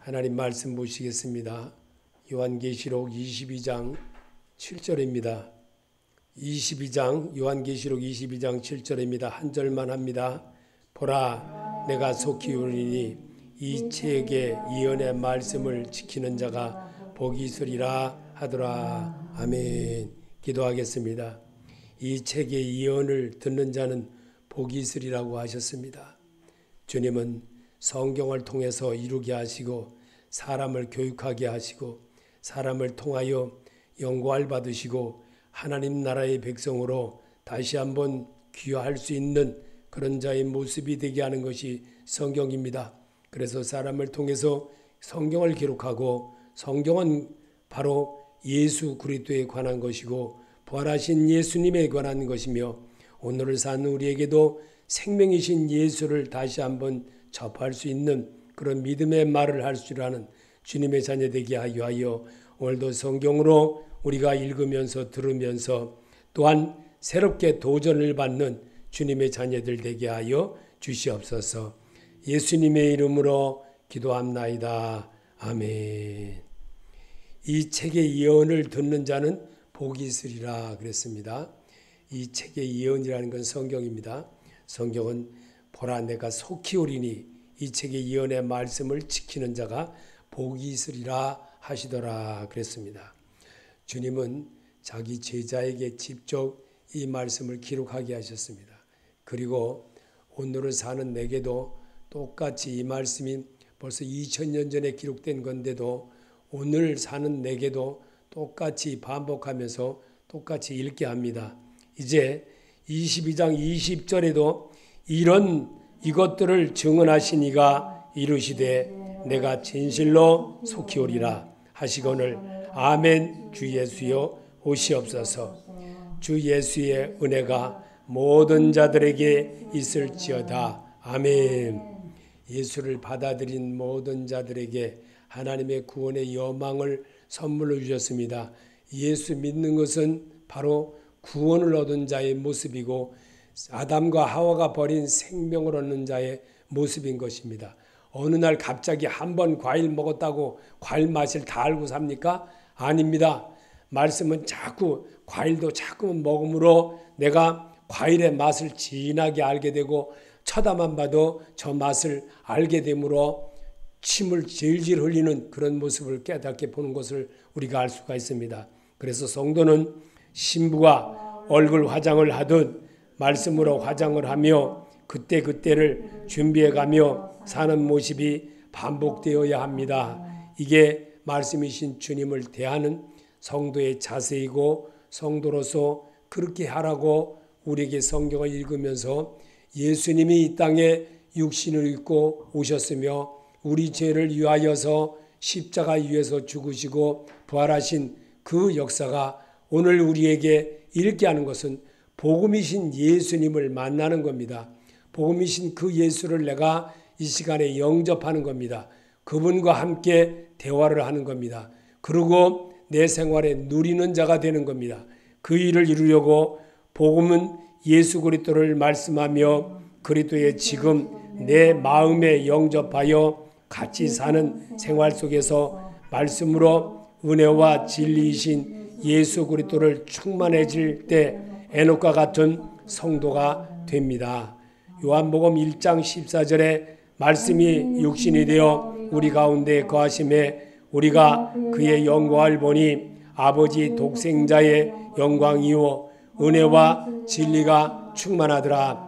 하나님 말씀 보시겠습니다. 요한계시록 22장 7절입니다. 22장 요한계시록 22장 7절입니다. 한 절만 합니다. 보라 내가 속히 오리니 이 책의 예언의 말씀을 지키는 자가 복이 있으리라 하더라. 아멘. 기도하겠습니다. 이 책의 예언을 듣는 자는 복이 있으리라고 하셨습니다. 주님은 성경을 통해서 이루게 하시고 사람을 교육하게 하시고 사람을 통하여 영광을 받으시고 하나님 나라의 백성으로 다시 한번 귀화할 수 있는 그런 자의 모습이 되게 하는 것이 성경입니다. 그래서 사람을 통해서 성경을 기록하고 성경은 바로 예수 그리스도에 관한 것이고 부활하신 예수님에 관한 것이며 오늘을 사는 우리에게도 생명이신 예수를 다시 한번 접할 수 있는 그런 믿음의 말을 할 줄 아는 주님의 자녀 되게 하여 오늘도 성경으로 우리가 읽으면서 들으면서 또한 새롭게 도전을 받는 주님의 자녀들 되게 하여 주시옵소서. 예수님의 이름으로 기도합나이다. 아멘. 이 책의 예언을 듣는 자는 복이 있으리라 그랬습니다. 이 책의 예언이라는 건 성경입니다. 성경은 보라 내가 속히 오리니 이 책의 예언의 말씀을 지키는 자가 복이 있으리라 하시더라 그랬습니다. 주님은 자기 제자에게 직접 이 말씀을 기록하게 하셨습니다. 그리고 오늘을 사는 내게도 똑같이 이 말씀이 벌써 2000년 전에 기록된 건데도 오늘 사는 내게도 똑같이 반복하면서 똑같이 읽게 합니다. 이제 22장 20절에도 이것들을 증언하시니가 이르시되 내가 진실로 속히 오리라 하시거늘 아멘. 주 예수여 오시옵소서. 주 예수의 은혜가 모든 자들에게 있을지어다. 아멘. 예수를 받아들인 모든 자들에게 하나님의 구원의 여망을 선물로 주셨습니다. 예수 믿는 것은 바로 구원을 얻은 자의 모습이고 아담과 하와가 버린 생명을 얻는 자의 모습인 것입니다. 어느 날 갑자기 한 번 과일 먹었다고 과일 맛을 다 알고 삽니까? 아닙니다. 말씀은 자꾸 과일도 자꾸 먹음으로 내가 과일의 맛을 진하게 알게 되고 쳐다만 봐도 저 맛을 알게 되므로 침을 질질 흘리는 그런 모습을 깨닫게 보는 것을 우리가 알 수가 있습니다. 그래서 성도는 신부가 얼굴 화장을 하듯 말씀으로 화장을 하며 그때그때를 준비해가며 사는 모습이 반복되어야 합니다. 이게 말씀이신 주님을 대하는 성도의 자세이고 성도로서 그렇게 하라고 우리에게 성경을 읽으면서 예수님이 이 땅에 육신을 입고 오셨으며 우리 죄를 위하여서 십자가 위에서 죽으시고 부활하신 그 역사가 오늘 우리에게 읽게 하는 것은 복음이신 예수님을 만나는 겁니다. 복음이신 그 예수를 내가 이 시간에 영접하는 겁니다. 그분과 함께 대화를 하는 겁니다. 그리고 내 생활에 누리는 자가 되는 겁니다. 그 일을 이루려고 복음은 예수 그리스도를 말씀하며 그리스도의 지금 내 마음에 영접하여 같이 사는 생활 속에서 말씀으로 은혜와 진리이신 예수 그리스도를 충만해질 때 에녹과 같은 성도가 됩니다. 요한복음 1장 14절에 말씀이 육신이 되어 우리 가운데 거하심에 우리가 그의 영광을 보니 아버지 독생자의 영광이요 은혜와 진리가 충만하더라.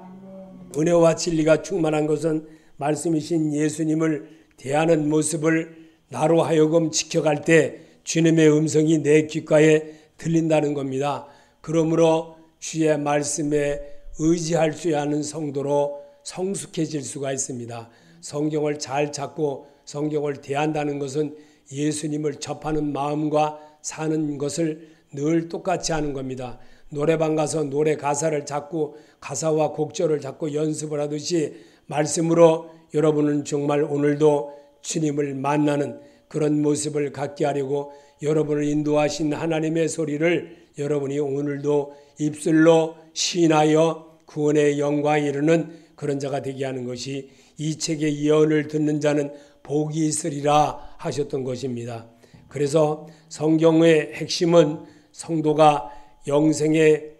은혜와 진리가 충만한 것은 말씀이신 예수님을 대하는 모습을 나로 하여금 지켜갈 때 주님의 음성이 내 귓가에 들린다는 겁니다. 그러므로 주의 말씀에 의지할 수 있는 성도로 성숙해질 수가 있습니다. 성경을 잘 찾고 성경을 대한다는 것은 예수님을 접하는 마음과 사는 것을 늘 똑같이 하는 겁니다. 노래방 가서 노래 가사를 찾고 가사와 곡절을 찾고 연습을 하듯이 말씀으로 여러분은 정말 오늘도 주님을 만나는 그런 모습을 갖게 하려고 여러분을 인도하신 하나님의 소리를 여러분이 오늘도 입술로 시인하여 구원의 영광에 이르는 그런 자가 되게 하는 것이 이 책의 예언을 듣는 자는 복이 있으리라 하셨던 것입니다. 그래서 성경의 핵심은 성도가 영생의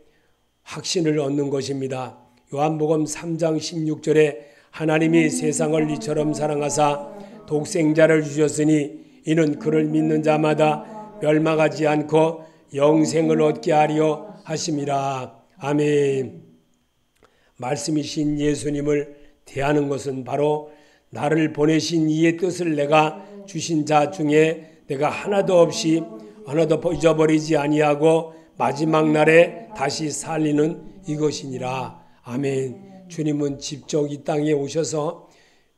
확신을 얻는 것입니다. 요한복음 3장 16절에 하나님이 세상을 이처럼 사랑하사 독생자를 주셨으니 이는 그를 믿는 자마다 멸망하지 않고 영생을 얻게 하려 하심이라. 아멘. 말씀이신 예수님을 대하는 것은 바로 나를 보내신 이의 뜻을 내가 주신 자 중에 내가 하나도 없이 하나도 잊어버리지 아니하고 마지막 날에 다시 살리는 이것이니라. 아멘. 주님은 직접 이 땅에 오셔서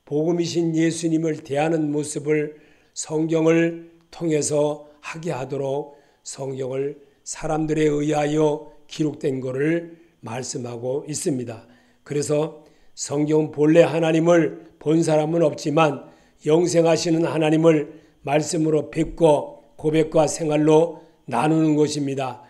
복음이신 예수님을 대하는 모습을 성경을 통해서 하게 하도록 성경을 사람들에 의하여 기록된 것을 말씀하고 있습니다. 그래서 성경 본래 하나님을 본 사람은 없지만 영생하시는 하나님을 말씀으로 뵙고 고백과 생활로 나누는 것입니다.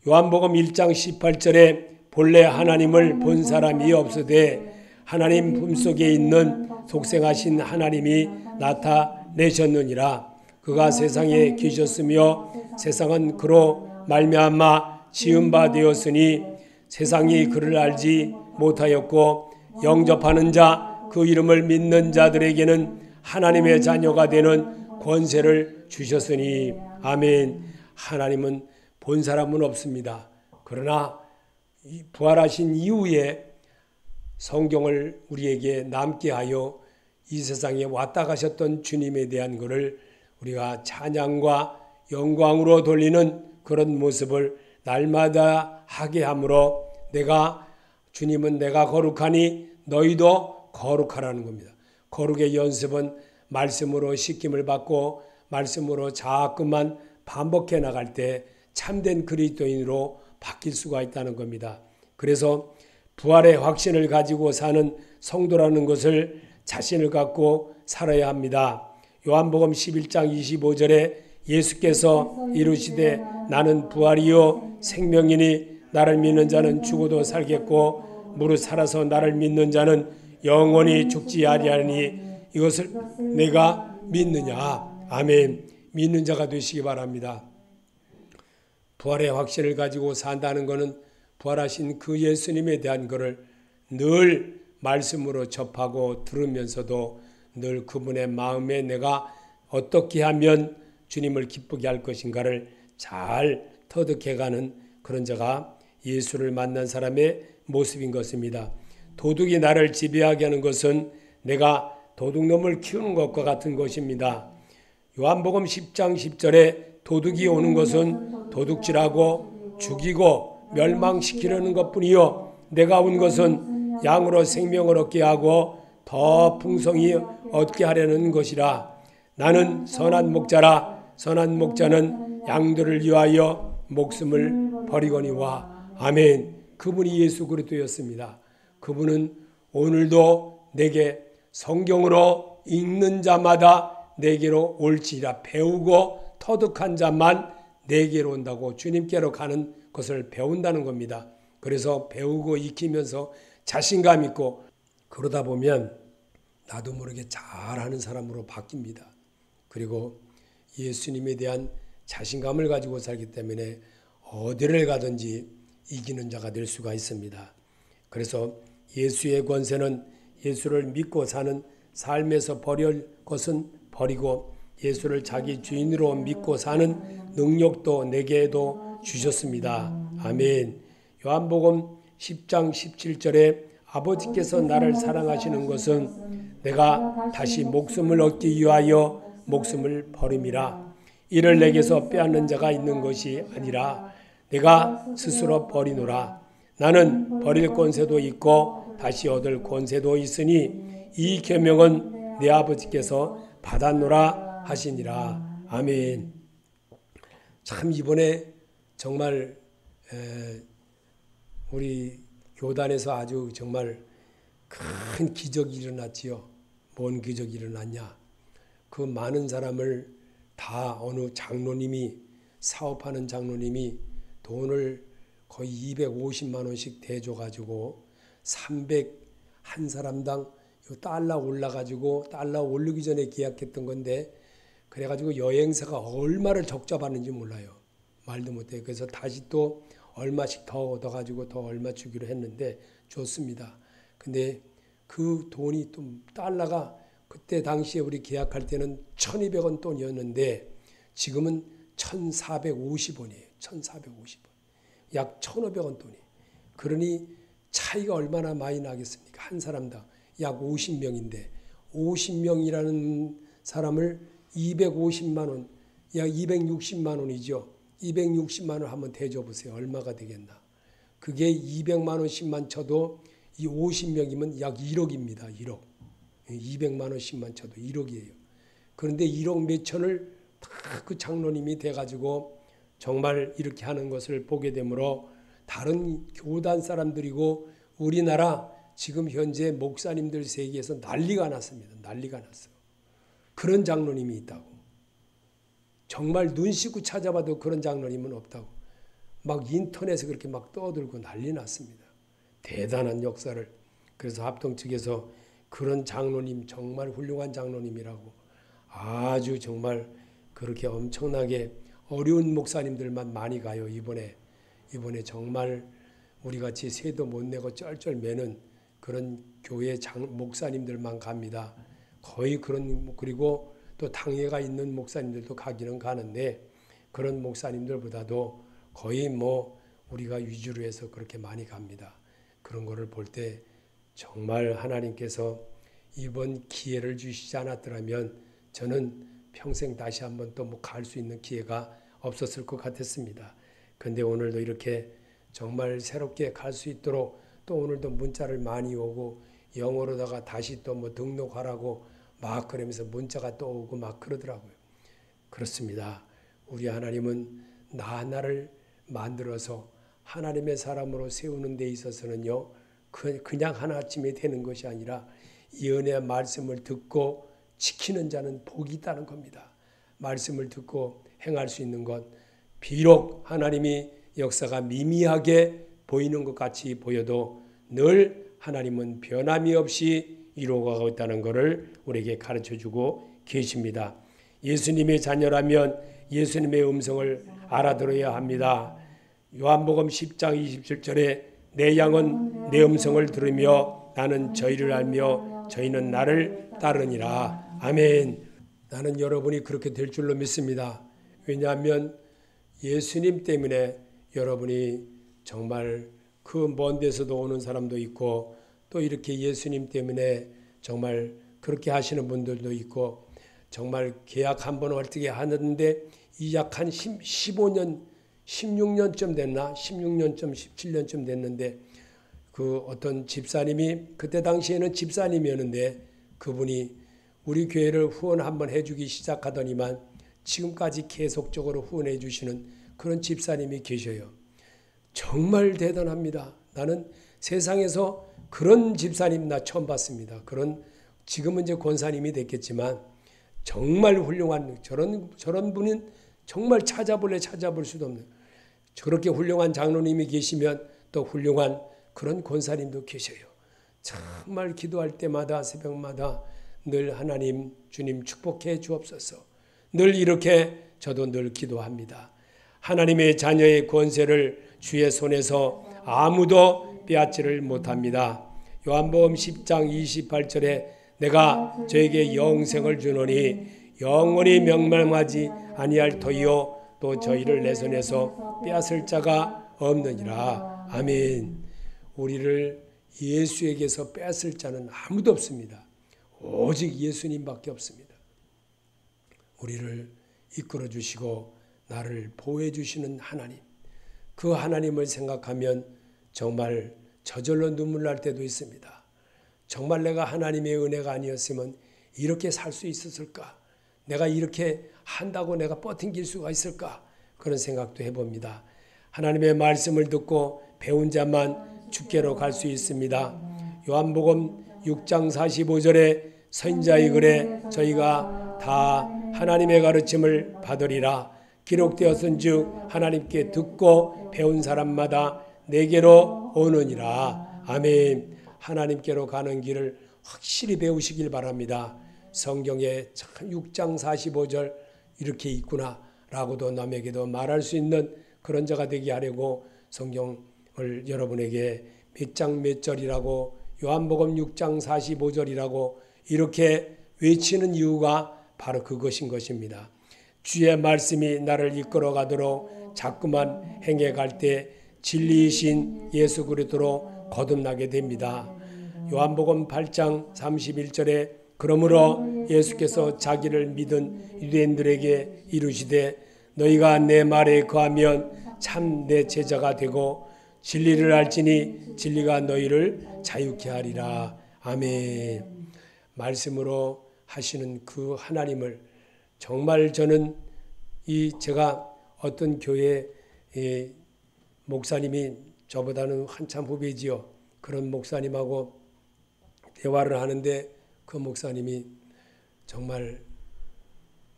요한복음 1장 18절에 본래 하나님을 본 사람이 없으되 하나님 품속에 있는 속생하신 하나님이 나타내셨느니라. 그가 세상에 계셨으며 세상은 그로 말미암아 지은 바 되었으니 세상이 그를 알지 못하였고 영접하는 자 그 이름을 믿는 자들에게는 하나님의 자녀가 되는 권세를 주셨으니. 아멘. 하나님은 본 사람은 없습니다. 그러나 부활하신 이후에 성경을 우리에게 남게 하여 이 세상에 왔다 가셨던 주님에 대한 것을 우리가 찬양과 영광으로 돌리는 그런 모습을 날마다 하게 하므로 주님은 내가 거룩하니 너희도 거룩하라는 겁니다. 거룩의 연습은 말씀으로 씻김을 받고 말씀으로 자꾸만 반복해 나갈 때 참된 그리스도인으로 바뀔 수가 있다는 겁니다. 그래서 부활의 확신을 가지고 사는 성도라는 것을 자신을 갖고 살아야 합니다. 요한복음 11장 25절에 예수께서 이르시되 나는 부활이요 생명이니 나를 믿는 자는 죽어도 살겠고 무릇 살아서 나를 믿는 자는 영원히 죽지 아니하니 이것을 내가 믿느냐. 아멘. 믿는 자가 되시기 바랍니다. 부활의 확신을 가지고 산다는 것은 부활하신 그 예수님에 대한 것을 늘 말씀으로 접하고 들으면서도 늘 그분의 마음에 내가 어떻게 하면 주님을 기쁘게 할 것인가를 잘 터득해가는 그런 자가 예수를 만난 사람의 모습인 것입니다. 도둑이 나를 지배하게 하는 것은 내가 도둑놈을 키우는 것과 같은 것입니다. 요한복음 10장 10절에 도둑이 오는 것은 도둑질하고 죽이고 멸망시키려는 것뿐이요 내가 온 것은 양으로 생명을 얻게 하고 더 풍성히 얻게 하려는 것이라. 나는 선한 목자라. 선한 목자는 양들을 위하여 목숨을 버리거니와. 아멘. 그분이 예수 그리스도였습니다. 그분은 오늘도 내게 성경으로 읽는 자마다 내게로 올지라. 배우고 터득한 자만 내게로 온다고 주님께로 가는 것을 배운다는 겁니다. 그래서 배우고 익히면서 자신감 있고 그러다 보면 나도 모르게 잘하는 사람으로 바뀝니다. 그리고 예수님에 대한 자신감을 가지고 살기 때문에 어디를 가든지 이기는 자가 될 수가 있습니다. 그래서 예수의 권세는 예수를 믿고 사는 삶에서 버릴 것은 버리고 예수를 자기 주인으로 믿고 사는 능력도 내게도 주셨습니다. 아멘. 요한복음 10장 17절에 아버지께서 나를 사랑하시는 것은 내가 다시 목숨을 얻기 위하여 목숨을 버림이라. 이를 내게서 빼앗는 자가 있는 것이 아니라 내가 스스로 버리노라. 나는 버릴 권세도 있고 다시 얻을 권세도 있으니 이 계명은 내 아버지께서 받았노라 하시니라. 아멘. 참 이번에 정말 우리 교단에서 아주 정말 큰 기적이 일어났지요. 뭔 기적이 일어났냐. 그 많은 사람을 다 어느 장로님이 사업하는 장로님이 돈을 거의 250만 원씩 대줘가지고 한 사람당 달러 올라가지고 달러 오르기 전에 계약했던 건데 그래가지고 여행사가 얼마를 적자 받는지 몰라요. 말도 못해요. 그래서 다시 또 얼마씩 더 얻어가지고 더 얼마 주기로 했는데 줬습니다. 근데 그 돈이 또 달러가 그때 당시에 우리 계약할 때는 1,200원 돈이었는데 지금은 1,450원이에요. 1,450원. 약 1,500원 돈이. 그러니 차이가 얼마나 많이 나겠습니까? 한 사람당 약 50명인데 50명이라는 사람을 250만 원, 약 260만 원이죠. 260만 원 한번 대줘보세요. 얼마가 되겠나. 그게 200만 원씩만 쳐도 이 50명이면 약 1억입니다. 1억. 200만 원씩만 쳐도 1억이에요. 그런데 1억 몇천을 다 그 장로님이 돼가지고 정말 이렇게 하는 것을 보게 되므로 다른 교단 사람들이고 우리나라 지금 현재 목사님들 세계에서 난리가 났습니다. 난리가 났어요. 그런 장로님이 있다고. 정말 눈 씻고 찾아봐도 그런 장로님은 없다고. 막 인터넷에 그렇게 막 떠들고 난리 났습니다. 대단한 역사를. 그래서 합동 측에서 그런 장로님 정말 훌륭한 장로님이라고 아주 정말 그렇게 엄청나게 어려운 목사님들만 많이 가요. 이번에 정말 우리같이 세도 못 내고 쩔쩔 매는 그런 교회 목사님들만 갑니다. 거의 그런, 그리고 또 당회가 있는 목사님들도 가기는 가는데 그런 목사님들보다도 거의 뭐 우리가 위주로 해서 그렇게 많이 갑니다. 그런 거를 볼 때 정말 하나님께서 이번 기회를 주시지 않았더라면 저는 평생 다시 한번 또 뭐 갈 수 있는 기회가 없었을 것 같았습니다. 근데 오늘도 이렇게 정말 새롭게 갈 수 있도록 또 오늘도 문자를 많이 오고 영어로다가 다시 또 뭐 등록하라고 막 그러면서 문자가 또 오고 막 그러더라고요. 그렇습니다. 우리 하나님은 나 하나를 만들어서 하나님의 사람으로 세우는 데 있어서는요. 그냥 하나쯤에 되는 것이 아니라 이 은혜의 말씀을 듣고 지키는 자는 복이 있다는 겁니다. 말씀을 듣고 행할 수 있는 것. 비록 하나님이 역사가 미미하게 보이는 것 같이 보여도 늘 하나님은 변함이 없이 이루어가고 있다는 것을 우리에게 가르쳐주고 계십니다. 예수님의 자녀라면 예수님의 음성을 알아들어야 합니다. 요한복음 10장 27절에 내 양은 내 음성을 들으며 나는 저희를 알며 저희는 나를 따르니라. 아멘. 나는 여러분이 그렇게 될 줄로 믿습니다. 왜냐하면 예수님 때문에 여러분이 정말 그 먼 데서도 오는 사람도 있고 또 이렇게 예수님 때문에 정말 그렇게 하시는 분들도 있고 정말 계약 한번 어떻게 하는데 이 약 한 15년, 16년쯤 됐나? 16년쯤, 17년쯤 됐는데 그 어떤 집사님이 그때 당시에는 집사님이었는데 그분이 우리 교회를 후원 한번 해주기 시작하더니만 지금까지 계속적으로 후원해 주시는 그런 집사님이 계셔요. 정말 대단합니다. 나는 세상에서 그런 집사님 나 처음 봤습니다. 그런 지금은 이제 권사님이 됐겠지만 정말 훌륭한 저런 분은 정말 찾아볼 수도 없는 저렇게 훌륭한 장로님이 계시면 또 훌륭한 그런 권사님도 계셔요. 정말 기도할 때마다 새벽마다 늘 하나님 주님 축복해 주옵소서. 늘 이렇게 저도 늘 기도합니다. 하나님의 자녀의 권세를 주의 손에서 아무도 빼앗지를 못합니다. 요한복음 10장 28절에 내가 저에게 영생을 주노니 영원히 멸망하지 아니할 터이요 또 저희를 내 손에서 빼앗을 자가 없느니라. 아멘. 우리를 예수에게서 빼앗을 자는 아무도 없습니다. 오직 예수님밖에 없습니다. 우리를 이끌어 주시고 나를 보호해 주시는 하나님. 그 하나님을 생각하면 정말 저절로 눈물 날 때도 있습니다. 정말 내가 하나님의 은혜가 아니었으면 이렇게 살 수 있었을까? 내가 이렇게 한다고 내가 버틴길 수가 있을까? 그런 생각도 해봅니다. 하나님의 말씀을 듣고 배운 자만 주께로 갈 수 있습니다. 요한복음 6장 45절에 선지자의 글에 저희가 다 하나님의 가르침을 받으리라. 기록되었은즉 하나님께 듣고 배운 사람마다 내게로 오느니라. 아멘. 하나님께로 가는 길을 확실히 배우시길 바랍니다. 성경에 참 6장 45절 이렇게 있구나 라고도 남에게도 말할 수 있는 그런 자가 되게 하려고 성경을 여러분에게 몇 장 몇 절이라고 요한복음 6장 45절이라고 이렇게 외치는 이유가 바로 그것인 것입니다. 주의 말씀이 나를 이끌어 가도록 자꾸만 행해 갈 때 진리이신 예수 그리스도로 거듭나게 됩니다. 요한복음 8장 31절에 그러므로 예수께서 자기를 믿은 유대인들에게 이르시되 너희가 내 말에 거하면 참 내 제자가 되고 진리를 알지니 진리가 너희를 자유케 하리라. 아멘. 말씀으로 하시는 그 하나님을 정말 저는 제가 어떤 교회 목사님이 저보다는 한참 후배지요. 그런 목사님하고 대화를 하는데 그 목사님이 정말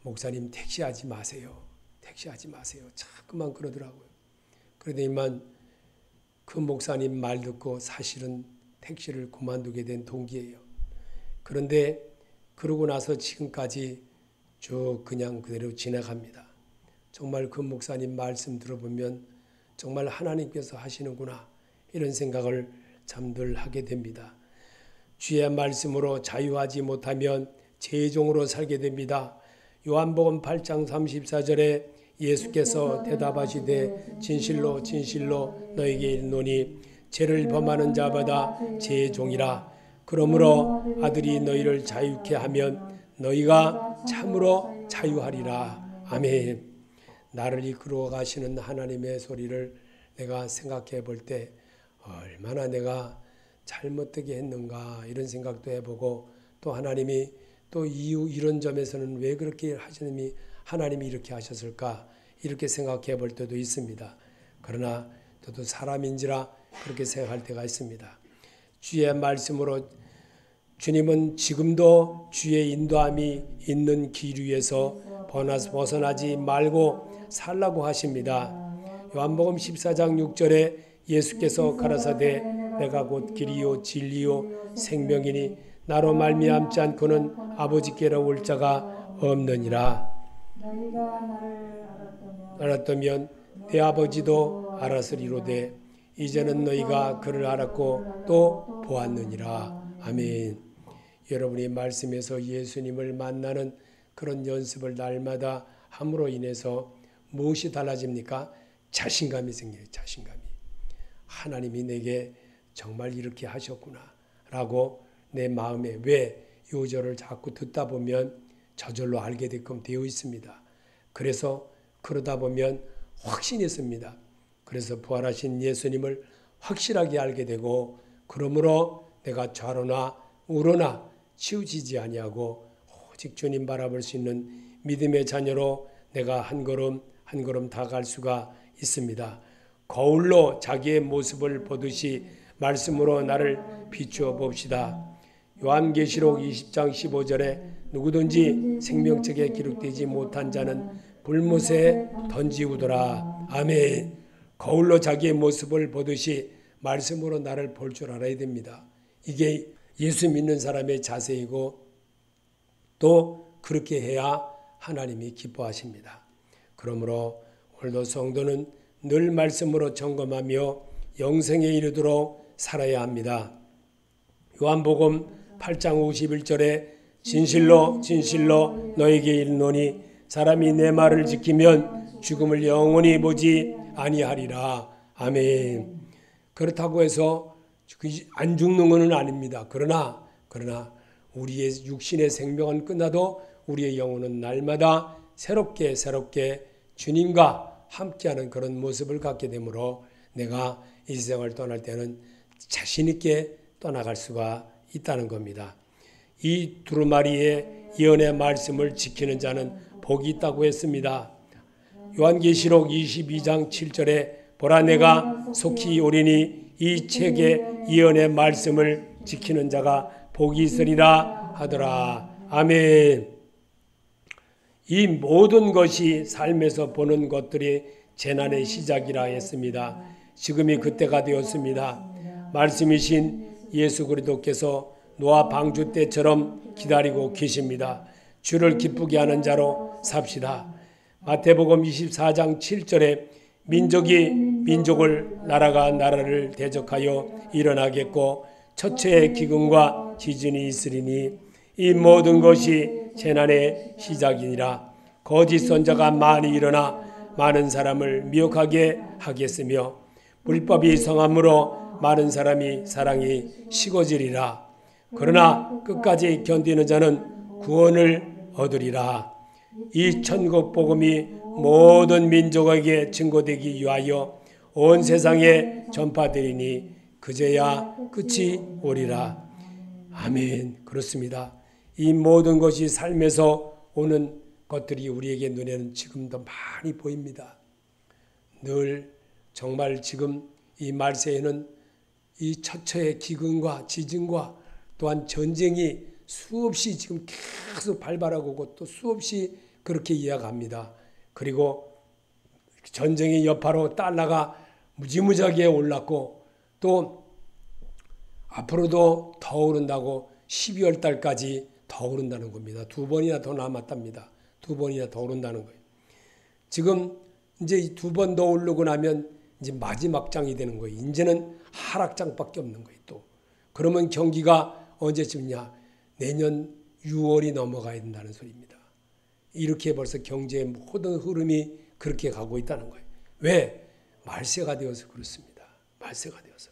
목사님 택시하지 마세요. 택시하지 마세요. 자꾸만 그러더라고요. 그러더니만 그 목사님 말 듣고 사실은 택시를 그만두게 된 동기예요. 그런데 그러고 나서 지금까지 쭉 그냥 그대로 지나갑니다. 정말 그 목사님 말씀 들어보면 정말 하나님께서 하시는구나 이런 생각을 참 늘 하게 됩니다. 주의 말씀으로 자유하지 못하면 죄종으로 살게 됩니다. 요한복음 8장 34절에 예수께서 대답하시되 진실로 진실로 너에게 이르노니 죄를 범하는 자마다 죄의 종이라. 그러므로 아들이 너희를 자유케 하면 너희가 참으로 자유하리라. 아멘. 나를 이끌어 가시는 하나님의 소리를 내가 생각해 볼 때 얼마나 내가 잘못되게 했는가 이런 생각도 해보고 또 하나님이 또 이런 점에서는 왜 그렇게 하나님이 이렇게 하셨을까 이렇게 생각해 볼 때도 있습니다. 그러나 저도 사람인지라 그렇게 생각할 때가 있습니다. 주의 말씀으로 주님은 지금도 주의 인도함이 있는 길 위에서 벗어나지 말고 살라고 하십니다. 요한복음 14장 6절에 예수께서 가라사대 내가 곧 길이요 진리요 생명이니 나로 말미암지 않고는 아버지께로 올 자가 없느니라. 알았다면 내 아버지도 알았으리로되 이제는 너희가 그를 알았고 또 보았느니라. 아멘. 여러분이 말씀에서 예수님을 만나는 그런 연습을 날마다 함으로 인해서 무엇이 달라집니까? 자신감이 생겨요. 자신감이. 하나님이 내게 정말 이렇게 하셨구나 라고 내 마음에 왜 요절을 자꾸 듣다 보면 저절로 알게 되게끔 되어 있습니다. 그래서 그러다 보면 확신이 있습니다. 그래서 부활하신 예수님을 확실하게 알게 되고 그러므로 내가 좌로나 우로나 치우치지 아니하고 오직 주님 바라볼 수 있는 믿음의 자녀로 내가 한 걸음 한 걸음 다가갈 수가 있습니다. 거울로 자기의 모습을 보듯이 말씀으로 나를 비추어 봅시다. 요한계시록 20장 15절에 누구든지 생명책에 기록되지 못한 자는 불못에 던지우더라. 아멘. 거울로 자기의 모습을 보듯이 말씀으로 나를 볼 줄 알아야 됩니다. 이게 예수 믿는 사람의 자세이고 또 그렇게 해야 하나님이 기뻐하십니다. 그러므로 오늘도 성도는 늘 말씀으로 점검하며 영생에 이르도록 살아야 합니다. 요한복음 8장 51절에 진실로 진실로 너에게 이르노니 사람이 내 말을 지키면 죽음을 영원히 보지 아니하리라. 아멘. 그렇다고 해서 안 죽는 것은 아닙니다. 그러나 우리의 육신의 생명은 끝나도 우리의 영혼은 날마다 새롭게 주님과 함께하는 그런 모습을 갖게 되므로 내가 이 세상을 떠날 때는 자신 있게 떠나갈 수가 있다는 겁니다. 이 두루마리의 예언의 말씀을 지키는 자는 복이 있다고 했습니다. 요한계시록 22장 7절에 보라 내가 속히 오리니 이 책의 예언의 말씀을 지키는 자가 복이 있으리라 하더라. 아멘. 이 모든 것이 삶에서 보는 것들이 재난의 시작이라 했습니다. 지금이 그때가 되었습니다. 말씀이신 예수 그리스도께서 노아 방주 때처럼 기다리고 계십니다. 주를 기쁘게 하는 자로 삽시다. 마태복음 24장 7절에 민족이 민족을, 나라가 나라를 대적하여 일어나겠고 첫째의 기근과 지진이 있으리니 이 모든 것이 재난의 시작이니라. 거짓 선자가 많이 일어나 많은 사람을 미혹하게 하겠으며 불법이 성함으로 많은 사랑이 식어지리라. 그러나 끝까지 견디는 자는 구원을 얻으리라. 이 천국 복음이 모든 민족에게 증거되기 위하여 온 세상에 전파되리니 그제야 끝이 오리라. 아멘. 그렇습니다. 이 모든 것이 삶에서 오는 것들이 우리에게 눈에는 지금도 많이 보입니다. 늘 정말 지금 이 말세에는 이 처처의 기근과 지진과 또한 전쟁이 수없이 지금 계속 발발하고 오고 또 수없이 그렇게 이어갑니다. 그리고 전쟁의 여파로 달러가 무지무지하게 올랐고 또 앞으로도 더 오른다고 12월 달까지 더 오른다는 겁니다. 2번이나 더 남았답니다. 2번이나 더 오른다는 거예요. 지금 이제 2번 더 오르고 나면 이제 마지막 장이 되는 거예요. 이제는 하락장밖에 없는 거예요. 또 그러면 경기가 언제쯤이냐? 내년 6월이 넘어가야 된다는 소리입니다. 이렇게 벌써 경제의 모든 흐름이 그렇게 가고 있다는 거예요. 왜? 말세가 되어서 그렇습니다. 말세가 되어서.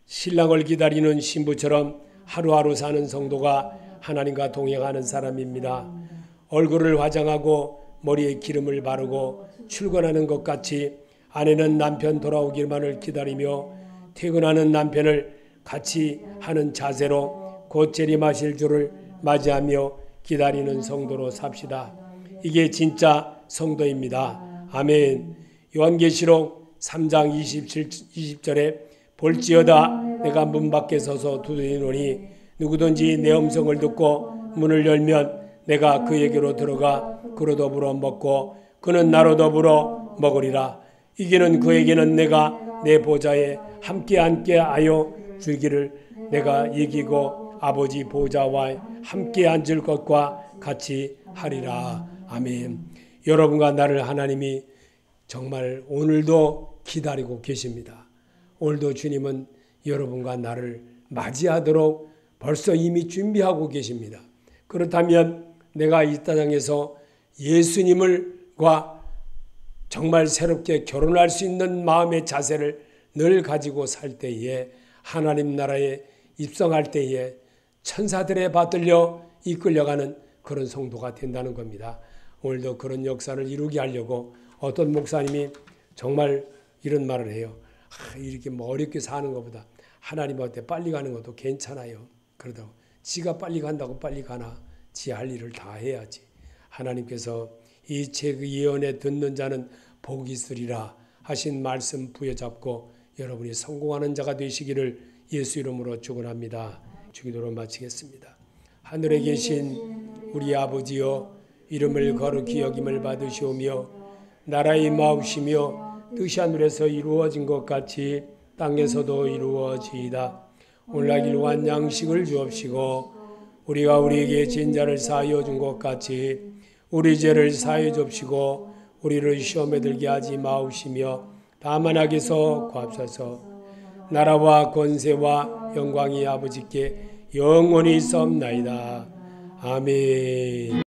신랑을 기다리는 신부처럼 하루하루 사는 성도가 하나님과 동행하는 사람입니다. 얼굴을 화장하고 머리에 기름을 바르고 출근하는 것 같이 아내는 남편 돌아오기만을 기다리며 퇴근하는 남편을 같이 하는 자세로 곧 재림하실 주를 맞이하며 기다리는 성도로 삽시다. 이게 진짜 성도입니다. 아멘. 요한계시록 3장 20절에 볼지어다 내가 문 밖에 서서 두드리노니 누구든지 내 음성을 듣고 문을 열면 내가 그에게로 들어가 그로 더불어 먹고 그는 나로 더불어 먹으리라. 이기는 그에게는 내가 내 보좌에 함께 하여 주기를 내가 이기고 아버지 보좌와 함께 앉을 것과 같이 하리라. 아멘. 여러분과 나를 하나님이 정말 오늘도 기다리고 계십니다. 오늘도 주님은 여러분과 나를 맞이하도록 벌써 이미 준비하고 계십니다. 그렇다면 내가 이 땅에서 예수님과 정말 새롭게 결혼할 수 있는 마음의 자세를 늘 가지고 살 때에 하나님 나라에 입성할 때에 천사들에 받들려 이끌려가는 그런 성도가 된다는 겁니다. 오늘도 그런 역사를 이루게 하려고 어떤 목사님이 정말 이런 말을 해요. 이렇게 뭐 어렵게 사는 것보다 하나님한테 빨리 가는 것도 괜찮아요. 그러다고 지가 빨리 간다고 빨리 가나? 지 할 일을 다 해야지. 하나님께서 이 책 예언에 듣는 자는 복이 있으리라 하신 말씀 부여잡고 여러분이 성공하는 자가 되시기를 예수 이름으로 축원합니다. 주기도로 마치겠습니다. 하늘에 계신 우리 아버지여, 이름을 거룩히 여김을 받으시오며 나라의 임하옵시며 뜻이 하늘에서 이루어진 것 같이 땅에서도 이루어지이다. 오늘날 일용할 양식을 주옵시고 우리가 우리에게 진 자를 사하여 준 것 같이 우리 죄를 사하여 줍시고 우리를 시험에 들게 하지 마옵시며 다만 악에서 구하옵소서. 나라와 권세와 영광이 아버지께 영원히 있사옵나이다. 아멘.